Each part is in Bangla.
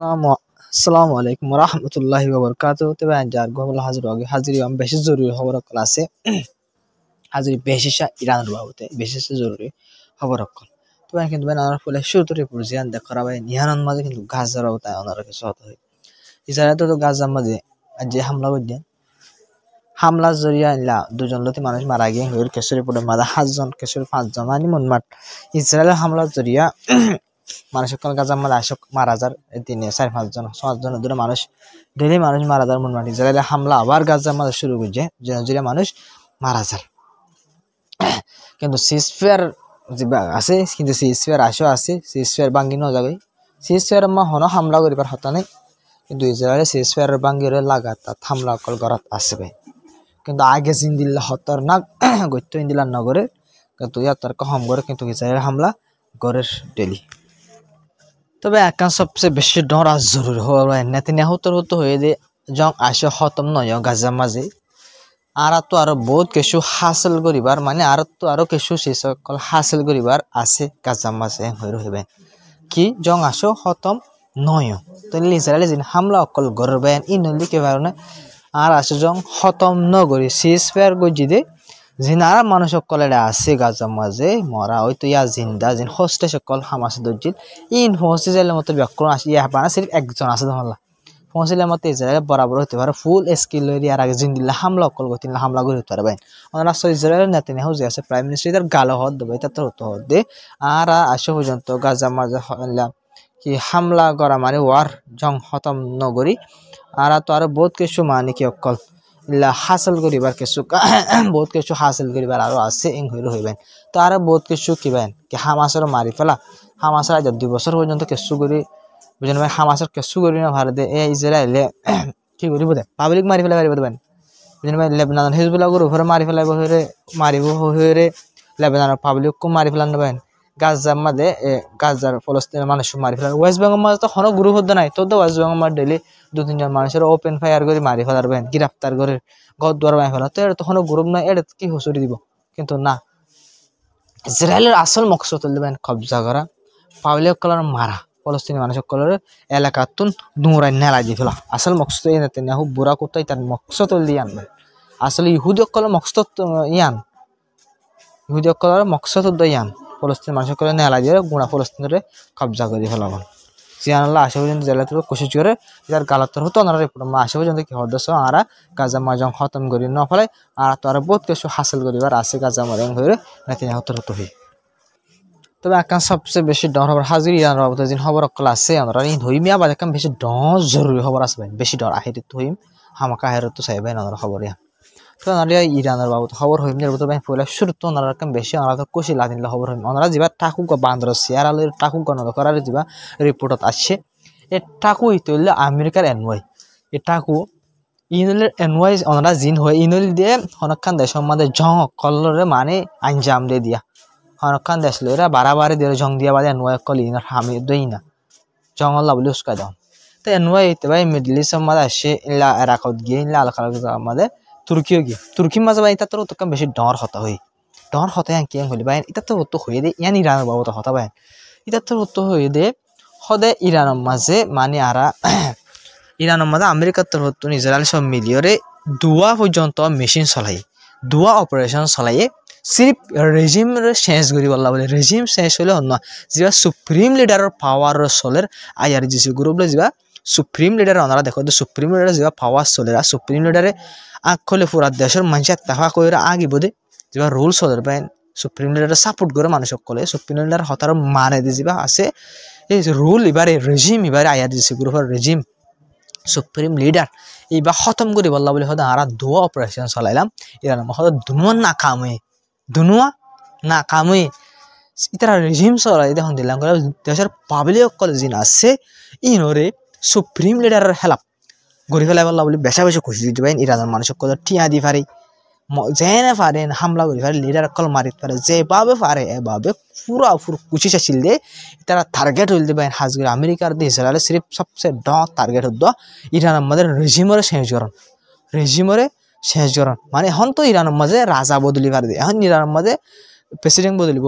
আসসালামু আলাইকুম রহমতুল্লাহি ওবরকাতুহু তবে যার গবল হাজির আগে হাজির আমি বেশি জরুরি খবর আছে হাজির বেশিশা ইরানের বাবতে বেশিশা জরুরি খবর তবে কিন্তু আমার ফলে শুরুতে পড়ছিয়ান দেখা ভাই নিহানন মাঝে কিন্তু গাজার বাবতে ওনারা কিছু হতে হয় ইসরায়েল তো গাজার মাঝে যে হামলা করছেন হামলা জরিয়া ইলা দুজন লতি মানুষ মারা গিয়ে হইর কেশরি পড়ে মাদা 7জন কেশরি 5জন মানে মনমাট ইসরায়েলের হামলা জরিয়া মানুষ গাজার মাঝে আসক মারা যার দিনে 4-5 জন 5 জন দূরে মানুষ ডেলি মানুষ মারা যার মনমাট ইসরায়েলের হামলা আবার গাজার মাঝে শুরু করছে জরিয়া মানুষ মারা যার কিন্তু সিজফেয়ার যে আছে কিন্তু সিজফেয়ার আছে সিজফেয়ার ভাঙ্গি ন যাবে সিজফেয়ার মা হন হামলা করিবার হতা নাই কিন্তু ইসরায়েলের সিজফেয়ার ভাঙ্গিরে লাগাতার হামলা কল গরাত আসবে কিন্তু আগে জিন্দিল্লা হতার না গত্য ইন্দিল্লা নগরে কিন্তু ইয়াতার কম করে কিন্তু ইসরায়েল হামলা গরের ডেলি তবে একান সবচেয়ে বেশি ডর আজ জরুরি হওয়া নেতানিয়াহু তোর হতো হয়ে দে জং আসে খতম নয় গাজা মাঝে আর তো আরো বহুত কিছু হাসিল করিবার মানে আর তো আরো কিছু সেই সকল হাসিল করিবার আছে গাজা মাঝে হয়ে রহিবে কি জং আসো খতম নয় তো ইসরায়েলে যিনি হামলা অকল গরবেন ই নলি কে কারণে আর আসে জং খতম নগরী সিজফায়ার গজি দে জিনারা মানুষ সকলে আছে গাজা মাঝে মরা হয়তো ইয়া জিন্দা জিন হোস্টে সকল হামাসে দজিল ইন হোস্টে যাইলে মতো ব্যাকরণ আসে ইয়া বানা সির্ফ একজন আছে ধরলা পৌঁছলে মতো ইসরায়েল বরাবর হতে পারে ফুল স্কিল লই আর আগে জিন্দিল্লা হামলা অকল গতিন হামলা করে হতে পারবেন ওনারা সো ইসরায়েল নেতানিয়াহু যে আছে প্রাইম মিনিস্টার ইদার গালো হদ দেবে তা তো হতে আর আসে পর্যন্ত গাজা মাঝে কি হামলা করা মানে ওয়ার জং খতম নগরী আর তো আর বহুত কিছু মানে কি অকল ইলা হাসিল করিবার কিছু বহুত কিছু হাসিল করিবার আরো আছে এং হইল হইবেন তো আর বহুত কিছু কিবেন কি হামাসের মারি ফেলা হামাসের আজ 2 বছর পর্যন্ত কিছু করি বুঝেন ভাই হামাসের কিছু করি না ভারতে এ ইসরায়েলে কি করিব দে পাবলিক মারি ফেলা পারিব দেবেন বুঝেন ভাই লেবানন হিজবুল্লাহ গুরু ঘরে মারি ফেলাইব হইরে মারিব হইরে লেবাননের পাবলিক কো মারি ফেলান দেবেন গাজার মাঝে গাজার ফলস্তিনের মানুষ মারি ফেলার ওয়েস্ট বেঙ্গল মাঝে তো কোনো গ্রুপ হতো নাই তো ওয়েস্ট বেঙ্গল মাঝে ডেলি 2-3 জন মানুষের ওপেন ফায়ার করে মারি ফেলারবেন গ্রেফতার করে ঘর দুয়ার বাই ফেলা তো এটা তো কোনো গ্রুপ নাই এটা কি হুসুরি দিব কিন্তু না ইসরায়েলের আসল মকসদ দেবেন কবজা করা পাবলিক কলার মারা ফলস্তিনি মানুষ সকলের এলাকাতুন দুরাই নেলা দিয়ে ফেলা আসল মকসদ এই নেতানিয়াহু বুড়া কোথায় তার মকসদ দিয়ে আনবেন আসলে ইহুদি সকলের মকসদ ইয়ান ইহুদি সকলের মকসদ ইয়ান ফলস্তিন মানুষ সকলে নেলা দিয়ে গুণা ফলস্তিনের কবজা করে ফেলাবেন জিয়ানাল্লাহ আসে পর্যন্ত জেলা থেকে কোশিশ করে যার গালাতর হতো ওনারা রিপোর্ট আসে পর্যন্ত কি হদস আরা গাজা মাজং খতম করি ন ফেলাই আর তো আর বহুত কিছু হাসিল করিবার আছে গাজা মারেং হয়ে নেতানিয়াহু হতো হই তবে একান সবচেয়ে বেশি ডর খবর হাজির ইরান বাবতে যিনি খবর অকল আছে আমরা এই ধইমিয়া বাদ একান বেশি ডর জরুরি খবর আসবেন বেশি ডর আহির ধইম হামাকা আহির তো চাইবেন আমরা খবর ইয়া তো আমরা ইরানের বাবদ খবর হইম এর ভিতরে পয়লা শুরু তো আমরা একান বেশি আমরা তো খুশি লাদিন খবর হইম আমরা যিবা টাকু বান্দর শেয়ার আলের টাকু গণনা করার যিবা রিপোর্টত আসছে এ টাকু ইতলে আমেরিকার এনওয়াই এ টাকু ইনলের এনওয়াই আমরা জিন হয় ইনল দিয়ে হনখান দেশের মধ্যে জং কলরে মানে আঞ্জাম দিয়ে দিয়া হনখান দেশ লইরা বারাবারে দিয়ে জং দিয়া বাদে এনওয়াই কল ইনার হামি দেই না জঙ্গল লাবলি উস্কা দাও তো এনওয়াই ইতে ভাই মিডল ইস্ট মধ্যে আসে ইলা ইরাকত গিয়ে ইলা আল খালাক মধ্যে তুর্কিও গিয়ে তুর্কি মাঝে ভাই এটা তো কম বেশি ডর হতা হই ডর হতে কি হইলি ভাই এটা তো হয়ে দে ইয়ান ইরানের বাবদ হতা ভাই এটা তো হয়ে দে হদে ইরানের মাঝে মানে আরা ইরানের মাঝে আমেরিকার তোর হতো ইসরায়েল সব মিলিয়রে দুয়া পর্যন্ত মেশিন চলাই দুয়া অপারেশন চলাইয়ে সির্ফ রেজিম চেঞ্জ করি বললা বলে রেজিম চেঞ্জ হলে অন্য যা সুপ্রিম লিডারের পাওয়ার চলের IRGC গ্রুপলে যা সুপ্রিম লিডার ওনারা দেখো সুপ্রিম লিডার যা পাওয়ার চলেরা সুপ্রিম লিডারে আখলে পুরা দেশের মানুষের তাহা কইরা আগিব দে যা রুল চলের পাই সুপ্রিম লিডারে সাপোর্ট করে মানুষ সকলে সুপ্রিম লিডার হতার মানে দি যা আছে এই রুল এবারে রেজিম এবারে IRGC গ্রুপের রেজিম সুপ্রিম লিডার এইবার খতম করি বললা বলে হয়তো আর দুয়া অপারেশন চলাইলাম ইরানের হয়তো দুনুয়া না কামে ইতারা রেজিম চলাই দেখুন দিলাম দেশের পাবলিক কলেজ যিনি আছে ইনরে সুপ্রিম লিডারের হেলাপ গড়ি ফেলাই বললা বলে বেশা বেশি খুশি দিতে পারেন ইরানের মানুষ কলেজ টিয়া দি পারে যেনে পারেন হামলা করি পারে লিডার কল মারিতে পারে যেভাবে পারে এভাবে পুরা কুচি চাইছিল দিয়ে তারা টার্গেট হইল দিবেন হাজগির আমেরিকার দিয়ে ইসরায়েলের সির্ফ সবচেয়ে টার্গেট হতো ইরানের মধ্যে রেজিমরে শেষ করণ মানে এখন তো ইরানের মাঝে রাজা বদলি পারে দিয়ে এখন ইরানের মাঝে প্ৰেচিডেণ্ট বদলিব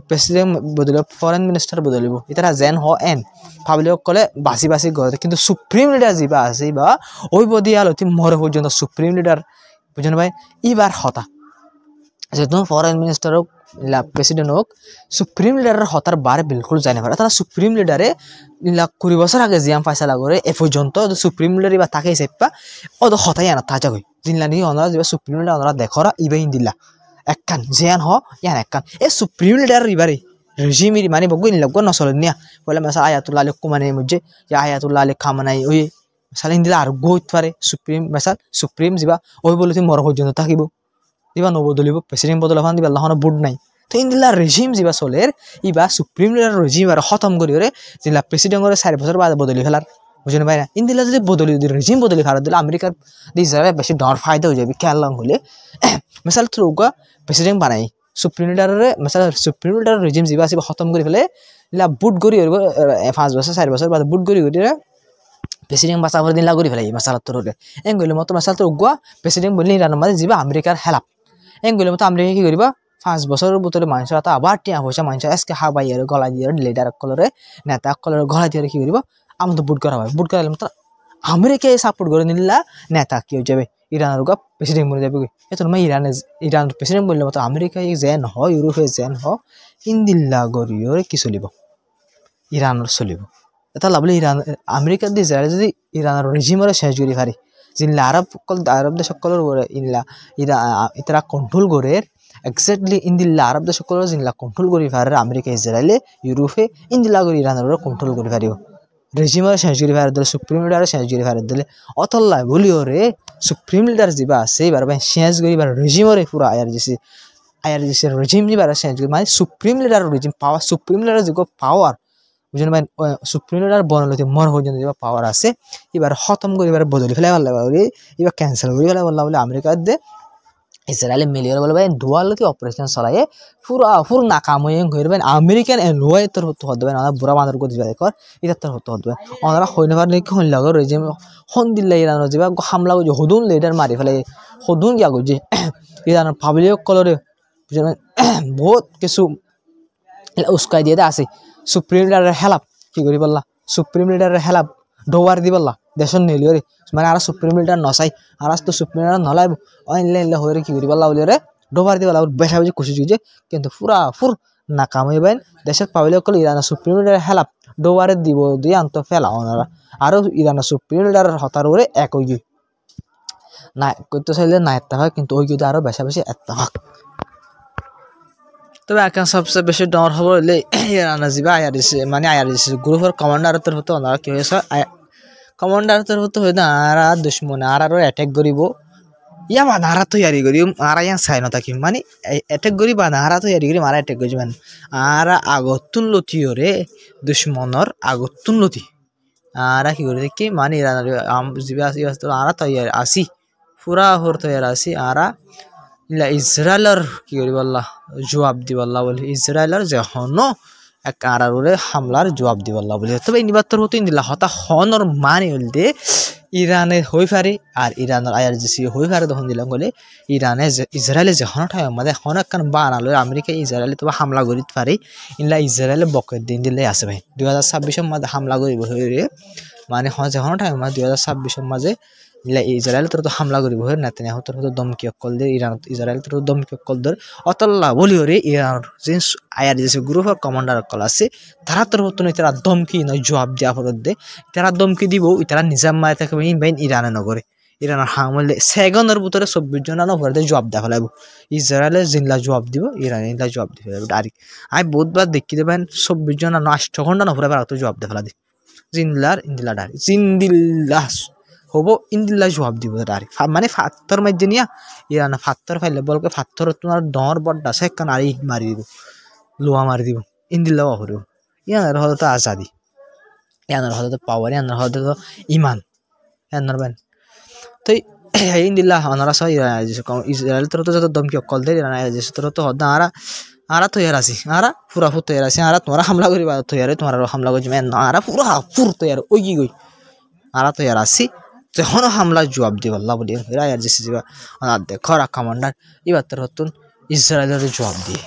প্ৰেচিডেণ্ট বদলিব ফৰেন মিনিষ্টাৰ বদলিব এতিয়া যেন হ এন পাব্লিকসকলে বাছি বাছি গড়ে কিন্তু সুপ্ৰিম লিডাৰ যিবা আছে বা ওই বদিয়াল অতি মরে পর্যন্ত সুপ্রিম লিডার বুঝেন ভাই এবার হতা যেহেতু ফরেন মিনিস্টার হোক প্রেসিডেন্ট হোক সুপ্রিম লিডারের হতার বারে বিলকুল যায় না পারে তারা সুপ্রিম লিডারে 20 বছর আগে জিয়াম ফাইসালা করে এ পর্যন্ত সুপ্রিম লিডার বা তাকে চেপা ও তো হতাই আনা তাজা কই জিনলানি অনরা যে সুপ্রিম লিডার অনরা দেখরা ইবে ইন্দিলা একখান জিয়ান হ ইয়ান একখান এ সুপ্রিম লিডার ইবারে রেজিমির মানে বগু ইনলাগো নসলেন নিয়া বলে মাসা আয়াতুল্লাহ আলী কুমানে মুজে ইয়া আয়াতুল্লাহ আলী খামানাই ওই মাসাল ইন্দিলা আর গইত পারে সুপ্রিম মাসাল সুপ্রিম জিবা ওই বলতে মর পর্যন্ত থাকিব দিবা নবদলিব প্রেসিডেন্ট বদলাফান দিবা আল্লাহর বুড নাই তো ইন্দিলা রেজিম জিবা চলের ইবা সুপ্রিম লিডার রেজিম আর খতম করি রে জিলা প্রেসিডেন্টর 4 বছর বাদ বদলি ফেলার বুঝেন ভাই না ইন্দিলা যদি বদলি যদি রেজিম বদলি ফেলার দিলে আমেরিকার ইসরায়েল বেশি ডর ফায়দা হয়ে যাবে খেয়াল হলে মিসাল থ্রুগা প্রেসিডেন্ট বানাই সুপ্রিম লিডারে মিসাল সুপ্রিম লিডার রেজিম জিবা আছে খতম করে ফেলে ইলা বুট করি 5 বছর 4 বছর বাদ বুট করি প্রেসিডেন্ট বাঁচাবার দিন লাগি ফেলাই মাসাল তোরে এন গইলে মতো মাসাল তো উগুয়া প্রেসিডেন্ট বললি ইরানের মাঝে যাবা আমেরিকার হেলাপ এন গইলে মতো আমেরিকা কি করিবা 5 বছরের ভিতরে মানুষ তা আবার টিয়া পয়সা মানুষ আজকে হাবাই আর গলা দিয়ে লিডার কলরে নেতা কলরে গলা দিয়ে কি করিবা আমাদের বুট করা হয় বুট করালে মতো আমেরিকায় সাপোর্ট করে নিলা নেতা কি হয়ে যাবে ইরানের গা প্রেসিডেন্ট বলে যাবে এত না ইরান প্রেসিডেন্ট বললে মতো আমেরিকায় যেন হয় ইউরোপে যেন হয় ইন্দিল্লা গরিয়রে কি চলিব ইরানের চলিব এটা লাভলে ইরান আমেরিকা দিয়ে যায় যদি ইরানের রেজিমরে শেষ করি পারে যিনলা আরব দেশ সকলের ইনলা ইতারা কন্ট্রোল করে এক্স্যাক্টলি ইন্দিল্লা আরব দেশ সকলের যিনলা কন্ট্রোল করি পারে আমেরিকা ইসরায়েলে ইউরোপে ইন্দিল্লা করে ইরানের কন্ট্রোল করি পারিব রেজিমরে শেষ করি পারে দিলে সুপ্রিম লিডারে শেষ করি পারে দিলে অতল্লা বলিও রে সুপ্রিম লিডার যা আছে এবার শেষ করি পারে রেজিমরে পুরো আইআরজিসি রেজিম যা শেষ করি মানে সুপ্রিম লিডার রেজিম পাওয়ার সুপ্রিম লিডার যে পাওয়ার বুঝেন ভাই সুপ্রিম লিডার বনলতে মর পর্যন্ত যে পাওয়ার আছে এবার খতম করে এবার বদলি ফেলাই বললে বলে এবার ক্যান্সেল করে ফেলাই বললে আমেরিকার দে ইসরায়েলে মিলিয়ে বলে ভাই দুয়ালতি অপারেশন চলাইয়ে পুরো নাকাম হয়ে ঘুরবেন আমেরিকান এলোয়াই তোর হতে হতে না বুড়া বাঁধর করে দিবে দেখর এটা তোর হতে হতে ওনারা হইনবার নাকি হইন লাগো রেজিম হন দিল্লা ইরানোর যাবা হামলা করছে হদুন লিডার মারি ফেলে হদুন গিয়া করছে ইরানোর পাবলিক কলরে বুঝেন বহুত কিছু উস্কাই দিয়ে আছে সুপ্রিম লিডারের হেলাপ কি করি বললা সুপ্রিম লিডারের হেলাপ ডোবার দি বললা দেশন নিলি রে মানে আর সুপ্রিম লিডার নসাই আর তো সুপ্রিম লিডার নলাই অনলাইন হয়ে কি করি বললা বলি রে ডোবার দি বললা বেশা বেশি খুশি যে কিন্তু পুরা নাকাম হয়ে বাইন দেশের পাবলিক কল ইরানের সুপ্রিম লিডারের হেলাপ ডোবারে দিব দিয়ে আন্ত ফেলা ওনারা আরো ইরানের সুপ্রিম লিডারের হতার ওরে এক ওই না করতে চাইলে না এত্তাফাক কিন্তু ওই কিন্তু আরো বেশা বেশি এত্তাফাক তবে এখন সবচেয়ে বেশি ডর খবর হলে ইরানের যাবা আইআরজিসি মানে আইআরজিসি গ্রুপের কমান্ডারের তরফ ওনারা কি হয়েছে কমান্ডারের তরফ হয়ে না আরা দুশ্মন আরও অ্যাটাক করিব ইয়া বা নারা তৈরি করি আরা ইয়ান চাই না থাকি মানে অ্যাটাক করি বা নারা তৈরি করি মারা অ্যাটাক করছি মানে আরা আগতুন লতি রে দুশ্মনের আগতুন লতি আরা কি করে দেখি মানে ইরানের যাবা আসি আরা তৈরি আসি পুরা হর তৈরি আসি আরা ইলা ইসরায়েলের কি করি বললা জবাব দি বললা বলি ইসরায়েলের যখনও এক আরারে হামলার জবাব দি বললা বলি তবে নিবাত্তর হতে দিলা হতা হনর মানে বলতে ইরানে হয়ে পারে আর ইরানের আইআরজিসি হয়ে পারে তখন দিলাম বলে ইরানে ইসরায়েলে যখন ঠাই আমাদের এখন একখান বানালো আমেরিকা ইসরায়েলে তবে হামলা করিতে পারে ইনলা ইসরায়েলে বকের দিন দিলে আছে ভাই 2026 মাঝে হামলা করিব হয়ে মানে যখন ঠাই আমাদের 2026 মাঝে ইসরায়েল তোর তো হামলা করিব হয় নেতানিয়াহু তোর তো দমকি অকল দে ইরান ইসরায়েল তোর দমকি অকল দর অতল্লা বলি রে ইরান যে আইআরজিসি গ্রুপের কমান্ডার অকল আছে তারা তোর হতো তারা দমকি নয় জবাব দেওয়া ফরত দে তারা দমকি দিব তারা নিজাম মারে থাকবে বাইন ইরানে নগরে ইরানের হামলে সেকেন্ডের ভিতরে 24 জন নগরে জবাব দেওয়া ফেলাইব ইসরায়েলে জিনলা জবাব দিব ইরানে ইনলা জবাব দিয়ে ফেলাইব ডাইরেক্ট আমি বহুতবার দেখি দেবেন 24 জন 8 ঘন্টা নগরে তো জবাব দেওয়া ফেলা দি জিনলার ইন্দিলা ডাইরেক্ট জিন্দিল্লা হবো ইন্দিল্লা জবাব দিব ডাইরেক্ট মানে ফাত্তর মাঝে নিয়া ইরানে ফাত্তর ফাইলে বলকে ফাত্তর তোমার ডর বড্ডা সে একখান আর ইট মারি দিব লোহা মারি দিব ইন্দিল্লাও হরিব ইয়ানের হয়তো তো আজাদি ইয়ানের হয়তো তো পাওয়ার ইয়ানের হয়তো তো ইমান ইয়ানের বেন তো ইন্দিল্লা ওনারা সব ইসরায়েল তোর তো যত দমকি অকল দেয় ইরান তোর তো হদ আরা তৈয়ার আছি আরা পুরা ফুর তৈয়ার আছি আরা তোমার হামলা করিবা তৈয়ার তোমার হামলা করছি আরা পুরা ফুর তৈয়ার ওই কি গই আরা তৈয়ার আছি যখন হামলা জবাব দিব আল্লাহ বলি আইআরজিসি যাবা দেখরা কমান্ডার এবার তোর হতুন ইসরায়েলের জবাব দিয়ে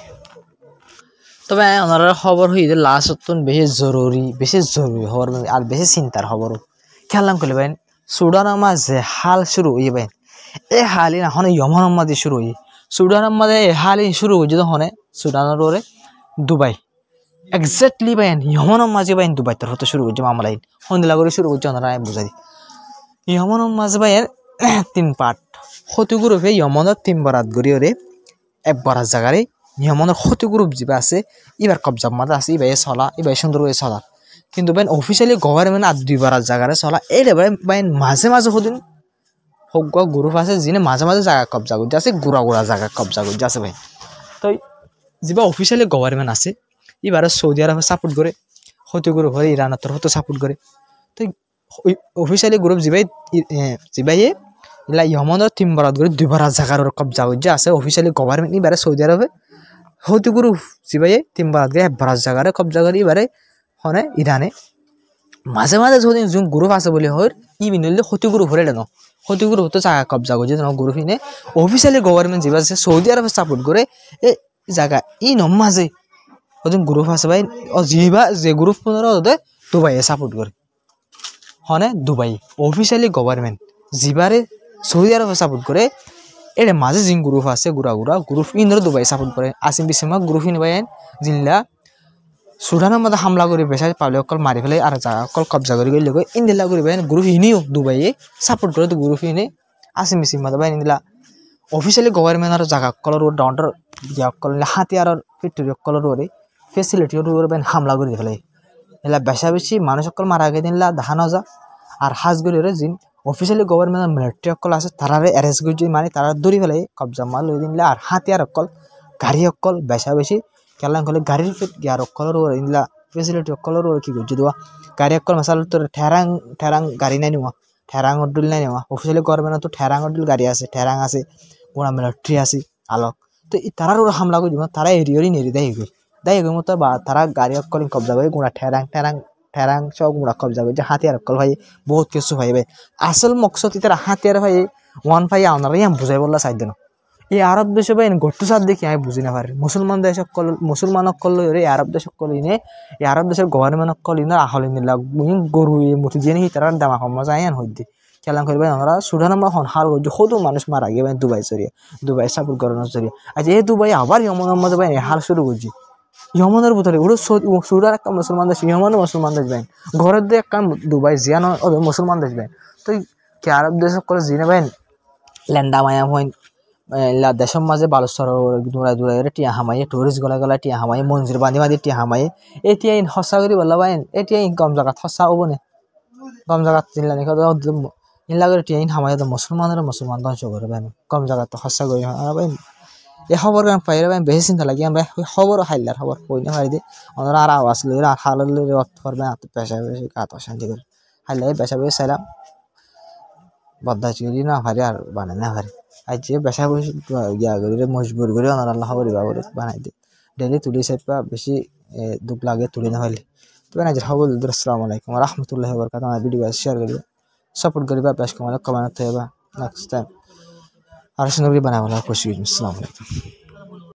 তবে ওনারা খবর হইতে লাস্ট বেশি জরুরি খবর আর বেশি চিন্তার খবর খেয়ালাম করলে ভাই সুডানের মাঝে হাল শুরু হয়ে ভাই এই হালি না হনে ইয়মনের মাঝে শুরু হয়ে সুডানের মাঝে এই হালি শুরু হয়ে যদি হনে সুডানের ওরে দুবাই এক্স্যাক্টলি ভাই ইয়মনের মাঝে ভাই দুবাই তোর হতে শুরু করছে মামলাইন সন্ধিলা করে শুরু করছে ওনারা আমি বুঝাই ইয়মনের মাঝে ভাই 3 পার্ট ক্ষতি গ্রুপে ইয়মনের 3 বরাত গড়ি ওরে 1 বরাত জায়গারে ইয়মনের ক্ষতি গ্রুপ যেবা আছে এবার কবজা মাঝে আছে এবার চলা এবার সুন্দর করে চলা কিন্তু ভাই অফিসিয়ালি গভর্নমেন্ট আর 2 বরাত জায়গারে চলা এই ভাই মাঝে মাঝে সদিন হোক গ্রুপ আছে যিনি মাঝে মাঝে জায়গা কবজা করছে আছে গুড়া জায়গা কবজা করছে আছে ভাই তো যেবা অফিসিয়ালি গভর্নমেন্ট আছে এবারে সৌদি আরবে সাপোর্ট করে ক্ষতি গ্রুপ হলে ইরানের তরফ সাপোর্ট করে তো অফিসিয়ালি গ্রুপ যেবাই ইলা ইয়মনের 3 বরাত করে 2 বরাত জায়গার কবজা করছে আছে অফিসিয়ালি গভর্নমেন্ট এবারে সৌদি আরবে ক্ষতি গ্রুপ যেবাই 3 বরাত করে 1 বরাত জায়গারে কবজা করে এবারে হনে ইরানে মাঝে মাঝে যদি যোন গ্রুপ আছে বলে হয় ই বিনলে ক্ষতি গ্রুপ হলে ন ক্ষতি গ্রুপ তো জায়গা কবজা করছে গ্রুপ ইনে অফিসিয়ালি গভর্নমেন্ট যেবা আছে সৌদি আরবে সাপোর্ট করে এই জায়গা ই নমাজে ওজন গ্রুপ আছে ভাই যে গ্রুপ পুনরায় দুবাইয়ে সাপোর্ট করে হনে দুবাই অফিসিয়ালি গভর্নমেন্ট যেবারে সৌদি আরবে সাপোর্ট করে এর মাঝে যে গ্রুপ আছে গুড়া গ্রুপ ইনরা দুবাই সাপোর্ট করে আসিম বিসিমা গ্রুপ ইন ভাই জিনলা সুডানের মধ্যে হামলা করে বেসা পাবলিক অকল মারি ফেলে আর জায়গা অকল কবজা করে গেলে ইন্দিলা করে ভাই গ্রুপ ইনিও দুবাইয়ে সাপোর্ট করে তো গ্রুপ ইনে আসিম বিসিমা ভাই ইন্দিলা অফিসিয়ালি গভর্নমেন্ট আর জায়গা অকলর ডাউন্টার অকল হাতিয়ার ফ্যাক্টরি অকলর ফেসিলিটি ভাই হামলা করে ফেলে এলা বেশা বেশি মানুষ অকল মারা গে দিনলা ধান যা আর হাজগুলিরে যিন অফিসিয়ালি গভর্নমেন্ট মিলিটারি অকল আছে তারারে অ্যারেস্ট করে মানে তারা ধরি ফেলে কবজা মাল লই দিনলা আর হাতিয়ার অকল গাড়ি অকল বেশা বেশি কেলাম করলে গাড়ির গিয়ার অকলর ইনলা ফেসিলিটি অকলর কি করছে দেওয়া গাড়ি অকল মশাল তোর ঠেরাং গাড়ি নাই নেওয়া ঠেরাং অডুল নাই নেওয়া অফিসিয়ালি গভর্নমেন্ট তো ঠেরাং অডুল গাড়ি আছে ঠেরাং আছে ওরা মিলিটারি আছে আলোক তো তারার ওরা হামলা করে দিব তারা এরিয়রই নেরি দেয় দাই মতো বা তারা গাড়ি অকল কবজা করে গুড়া ঠেরাং সব গুড়া কবজা করে যে হাতিয়ার অকল ভাই বহুত কিছু ভাই ভাই আসল মকসদ তারা হাতিয়ার ভাই ওয়ান ভাই আপনারা বুঝাই বললা চাই দেন এই আরব দেশে ভাই গট্টু সাত দেখি আমি বুঝি না পারি মুসলমান অকল এই আরব দেশ অকল ইনে এই আরব দেশের গভর্নমেন্ট অকল ইনে আহল নিলা গরু মুঠি দিয়ে নিহি তারা দামা কম যায় হই দি খেলাম করি ভাই আমরা সুডান আমরা হাল করছি সদু মানুষ মারা গিয়ে ভাই দুবাই সাপোর্ট করানোর জরিয়ে আজ এই দুবাই আবার ইয়মনের মধ্যে ভাই হাল শুরু করছি ইয়মনের ভিতরে ওরা সুডান একটা মুসলমান দেশ ইয়মনও মুসলমান দেশ ভাই ঘরের দিয়ে একটা দুবাই জিয়ান মুসলমান দেশ ভাই তো কি আরব দেশ করে জিনে ভাই ল্যান্ডা মায়া হইন দেশের মাঝে বালুচর দূরাই টিয়া হামাই টুরিস্ট গলা টিয়া হামাই মঞ্জির বাঁধি টিয়া হামাই এতিয়া সঁচা কৰি বলা বাইন এতিয়া গম জায়গাত সঁচা হব নে গম জায়গাত চিনলা ইনলা করে টিয়া হামাই মুসলমান ধ্বংস করে বাইন গম জায়গাত সঁচা কৰি বাইন এই খবর পাই বাইন বেশি চিন্তা লাগি আমরা খবর হাইলার খবর কই না পারি ওনারা আর আওয়াজ লই আর হাল লই অর্থ করবে পেশা বেশি কাত শান্তি করে হাইলাই পেশা বেশি চাইলাম বদা চিনি না পারি আর বানাই না পারি আজ যে বেসা বসে ইয়া করে মজবুর করে ওনার আল্লাহ খবর বানাই দিই ডেলি তুলি সাইপা বেশি দুঃখ লাগে তুলি না হলে তবে না খবর আসসালামু আলাইকুম রহমতুল্লাহ বরকাত আমার ভিডিও শেয়ার করিবা সাপোর্ট করিবা প্লাস কমেন্ট থাকবা নেক্সট টাইম আর সুন্দর করে বানাবো খুশি আসসালামু আলাইকুম